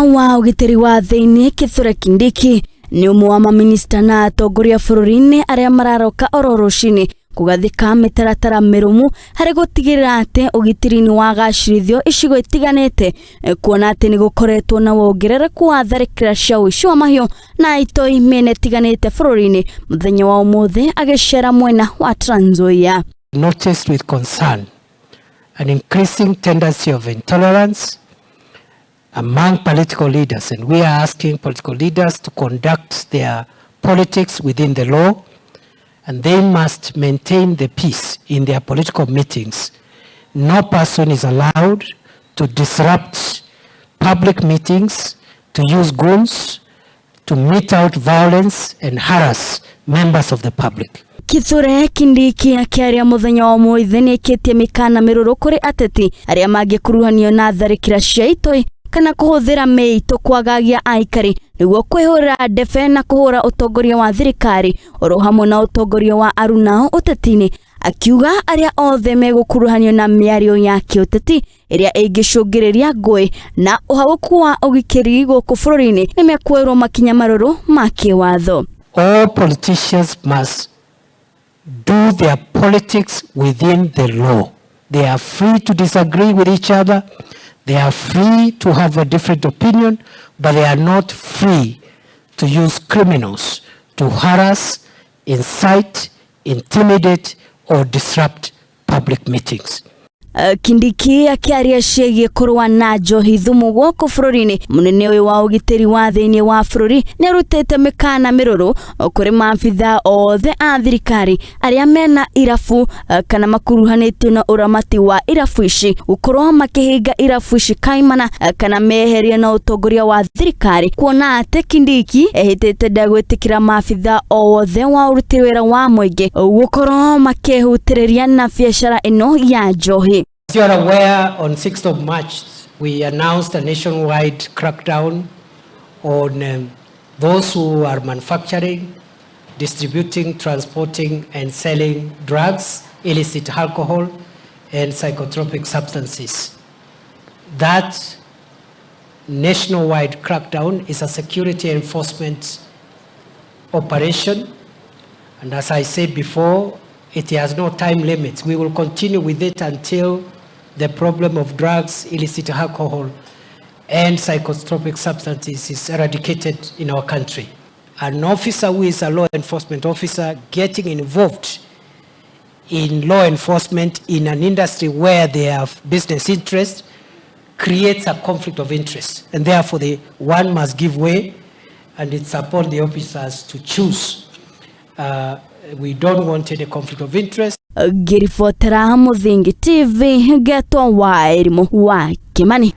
Minista wa ugitiri wa thiini kithure Kindiki ni umwe wa minista na atongoria bururini aria mararoka ororucini kugathika mitaratara mirumu hari gutigirira ati ugitiri ni wagacirithio icigo itiganite kuona ati ni gukoretwo na wongerereku wa tharikira cia uici wa mahiu na itoi miena itiganite bururini muthenya wa umuthi agicera mwena wa Njohi. Noticed with concern an increasing tendency of intolerance among political leaders, and we are asking political leaders to conduct their politics within the law, and they must maintain the peace in their political meetings. No person is allowed to disrupt public meetings, to use guns, to mete out violence and harass members of the public. Kithure Kindiki akiaria muthenya wa umuthi ni ikitie Mikana miruru kuri ateti aria mangikuruhanio na tharikira cia itoi kana kuhuthira meito kwagagia aikari niguo kwihura ndefe na kuhura utongoria wa thirikari oro hamwe na utongoria wa arunao utetini, akiuga aria othe megukuruhanio na miario ya kiuteti iria ingicungiriria nguui na uhaguku wa ugikiri guku bururini ni mekwerwo makinya maruru ma kiwatho. All politicians must do their politics within the law. They are free to disagree with each other. They are free to have a different opinion, but they are not free to use criminals to harass, incite, intimidate, or disrupt public meetings. Kindiki akiaria ciĩgiĩ kũrũa na Njohi thumu gũkũ bururini, munene ũyũ wa ugitiri wa thiini wa bururi ni arutĩte mikana miruru kũrĩ maabitha othe a thirikari aria mena irabu kana makuruhanĩtio na uramati wa irabu ici gũkorwo makihinga irabu ici kaimana kana meheria na utongoria wa thirikari, kuona atĩ Kindiki ehĩtĩte ndagwĩtĩkĩra maabitha othe wa urutĩri wĩra wa mũingĩ gũkorwo makĩhutĩrĩria na biacara ĩno ya Njohi. As you are aware, on 6th of March, we announced a nationwide crackdown on those who are manufacturing, distributing, transporting, and selling drugs, illicit alcohol, and psychotropic substances. That nationwide crackdown is a security enforcement operation, and as I said before, it has no time limits. We will continue with it until the problem of drugs, illicit alcohol, and psychotropic substances is eradicated in our country. An officer who is a law enforcement officer getting involved in law enforcement in an industry where they have business interest creates a conflict of interest, and therefore one must give way, and it's upon the officers to choose. We don't want any conflict of interest. Girifotera Muthingi TV getwa wa elimu wa Kimani.